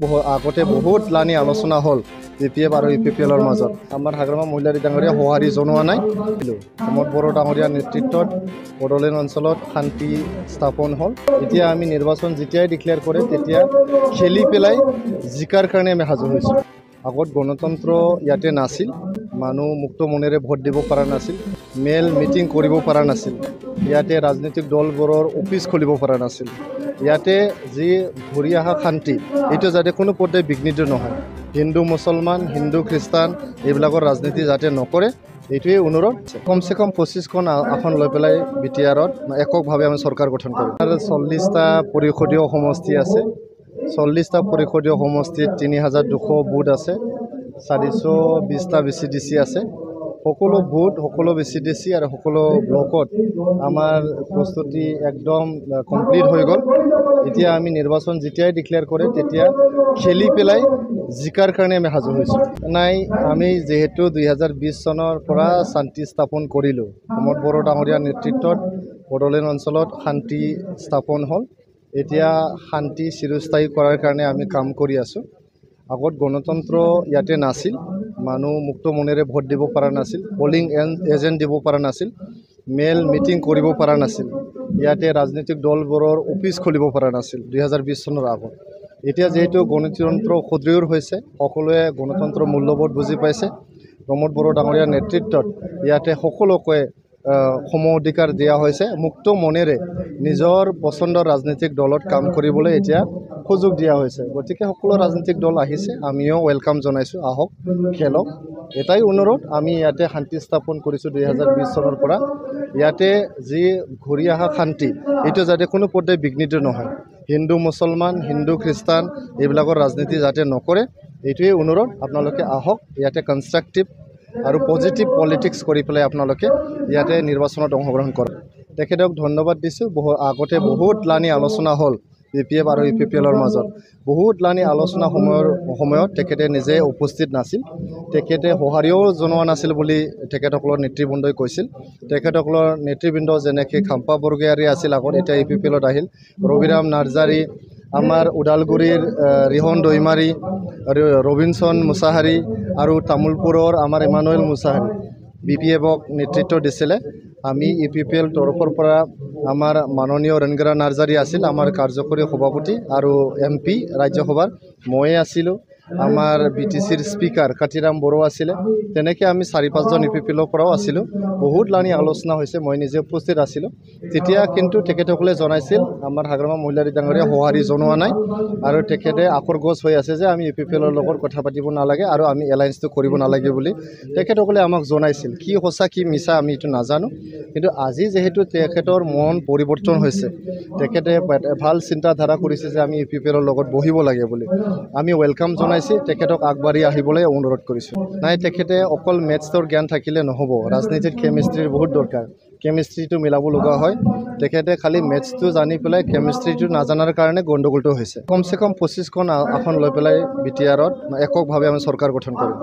আগতে বহুত লানি আলোচনা হল বিপিএফ আৰু ইউপিপিএলৰ মাজত আমাৰ হাগ্ৰামা মহিলা ডাঙৰীয়া সঁহাৰি জনোৱা নাই। প্ৰমোদ বড়ো ডাঙৰীয়া নেতৃত্বত বড়োলেণ্ড অঞ্চলত শান্তি স্থাপন হ'ল। এতিয়া আমি নিৰ্বাচন যেতিয়াই ডিক্লেয়াৰ কৰে তেতিয়া খেলি পেলাই জিকাৰ কাৰণে আমি সাজু হৈছোঁ। আগত গণতন্ত্ৰ ইয়াতে নাছিল, মানুহ মুক্ত মনেৰে ভোট দিব পৰা নাছিল, মেল মিটিং কৰিব পৰা নাছিল, ইয়াতে ৰাজনৈতিক দলবোৰৰ অফিচ খুলিব পৰা নাছিল। ইয়াতে যি ঘূৰি অহা শান্তি এইটো যাতে কোনো পৰ্যায়ে বিঘ্নিত নহয়, হিন্দু মুছলমান হিন্দু খ্ৰীষ্টান এইবিলাকৰ ৰাজনীতি যাতে নকৰে এইটোৱে অনুৰোধ। কমচে কম 25খন আসন লৈ পেলাই বিটিআৰত এককভাৱে আমি চৰকাৰ গঠন কৰিম। আৰু 40টা পৰিষদীয় সমষ্টি আছে, 40টা পৰিষদীয় সমষ্টিত 3200 বুথ আছে, 420টা VCDC আছে। সকলো বুথ, সকলো VCDC আৰু সকলো ব্লকত আমাৰ প্ৰস্তুতি একদম কমপ্লিট হৈ গ'ল। এতিয়া আমি নিৰ্বাচন যেতিয়াই ডিক্লেয়াৰ কৰে তেতিয়া খেলি পেলাই জিকাৰ কাৰণে আমি সাজু হৈছোঁ। নাই, আমি যিহেতু 2020 চনৰ পৰা শান্তি স্থাপন কৰিলোঁ, প্ৰমোদ বড়ো ডাঙৰীয়া নেতৃত্বত বড়োলেণ্ড অঞ্চলত শান্তি স্থাপন হ'ল। এতিয়া শান্তি চিৰস্থায়ী কৰাৰ কাৰণে আমি কাম কৰি আছোঁ। আগত গণতন্ত্ৰ ইয়াতে নাছিল, মানুহ মুক্ত মনেৰে ভোট দিব পৰা নাছিল, পলিং এজেণ্ট দিব পৰা নাছিল, মেল মিটিং কৰিব পৰা নাছিল, ইয়াতে ৰাজনৈতিক দলবোৰৰ অফিচ খুলিব পৰা নাছিল 2020 চনৰ আগত। এতিয়া যিহেতু গণতন্ত্ৰ সুদৃঢ় হৈছে, সকলোৱে গণতন্ত্ৰৰ মূল্যবোধ বুজি পাইছে, প্ৰমোদ বড়ো ডাঙৰীয়াৰ নেতৃত্বত ইয়াতে সকলোকে সম অধিকাৰ দিয়া হৈছে। মুক্ত মনেৰে নিজৰ পচন্দৰ ৰাজনৈতিক দলত কাম কৰিবলৈ এতিয়া সুযোগ দিয়া হৈছে। গতিকে সকলো ৰাজনৈতিক দল আহিছে, আমিও ৱেলকাম জনাইছোঁ, আহক খেলক। এটাই অনুৰোধ, আমি ইয়াতে শান্তি স্থাপন কৰিছোঁ 2020 চনৰ পৰা। ইয়াতে যি ঘূৰি অহা শান্তি এইটো যাতে কোনো পৰ্যায়ে বিঘ্নিত নহয়, হিন্দু মুছলমান হিন্দু খ্ৰীষ্টান এইবিলাকৰ ৰাজনীতি যাতে নকৰে এইটোৱে অনুৰোধ। আপোনালোকে আহক, ইয়াতে কনষ্ট্ৰাকটিভ আৰু পজিটিভ পলিটিক্স কৰি পেলাই আপোনালোকে ইয়াতে নিৰ্বাচনত অংশগ্ৰহণ কৰক। তেখেতক ধন্যবাদ দিছোঁ। আগতে বহুত লানি আলোচনা হ'ল বিপিএফ আৰু ইউপিপিএলৰ মাজত, বহুত লানি আলোচনা সময়ত তেখেতে নিজে উপস্থিত নাছিল, তেখেতে সঁহাৰিও জনোৱা নাছিল বুলি তেখেতসকলৰ নেতৃবৃন্দই কৈছিল। তেখেতসকলৰ নেতৃবৃন্দ যেনেকৈ খাম্পা বৰগোহাঞি আছিল আগত, এতিয়া ইউপিপিএলত আহিল, ৰবিৰাম নাৰ্জাৰী, আমাৰ ওদালগুৰিৰ ৰিহন দৈমাৰী, ৰবিনসন মুছাহাৰী আৰু তামোলপুৰৰ আমাৰ ইমানুৱেল মুছাহাৰী বিপিএফক নেতৃত্ব দিছিলে। আমি ইউপিপিএল তৰফৰ পৰা আমাৰ মাননীয় ৰণগৰা নাৰ্জাৰী আছিল আমাৰ কাৰ্যকৰী সভাপতি আৰু MP ৰাজ্যসভাৰ, ময়ে আছিলোঁ, আমাৰ BTCৰ স্পীকাৰ কাতিৰাম বড়ো আছিলে, তেনেকৈ আমি 4-5জন ইউপিপিএলৰ পৰাও আছিলোঁ। বহুত লানি আলোচনা হৈছে, মই নিজে উপস্থিত আছিলোঁ। তেতিয়া কিন্তু তেখেতসকলে জনাইছিল আমাৰ হাগ্ৰামা মহিলা ডাঙৰীয়া সঁহাৰি জনোৱা নাই আৰু তেখেতে আখৰগোচ হৈ আছে যে আমি ইউপিপিএলৰ লগত কথা পাতিব নালাগে আৰু আমি এলায়েন্সটো কৰিব নালাগে বুলি তেখেতসকলে আমাক জনাইছিল। কি সঁচা কি মিছা আমি এইটো নাজানো, কিন্তু আজি যিহেতু তেখেতৰ মন পৰিৱৰ্তন হৈছে, তেখেতে ভাল চিন্তাধাৰা কৰিছে যে আমি ইউপিপিএলৰ লগত বহিব লাগে বুলি, আমি ৱেলকাম জনাইছোঁ, তেখেতক আগবাঢ়ি আহিবলৈ অনুৰোধ কৰিছোঁ। নাই, তেখেতে অকল মেথছৰ জ্ঞান থাকিলে নহ'ব, ৰাজনীতিত কেমিষ্ট্ৰিৰ বহুত দৰকাৰ, কেমিষ্ট্ৰিটো মিলাব লগা হয়। তেখেতে খালি মেথছটো জানি পেলাই কেমিষ্ট্ৰিটো নাজানাৰ কাৰণে গণ্ডগোলটো হৈছে। কমচে কম 25খন আসন লৈ পেলাই বিটিআৰত এককভাৱে আমি চৰকাৰ গঠন কৰিম।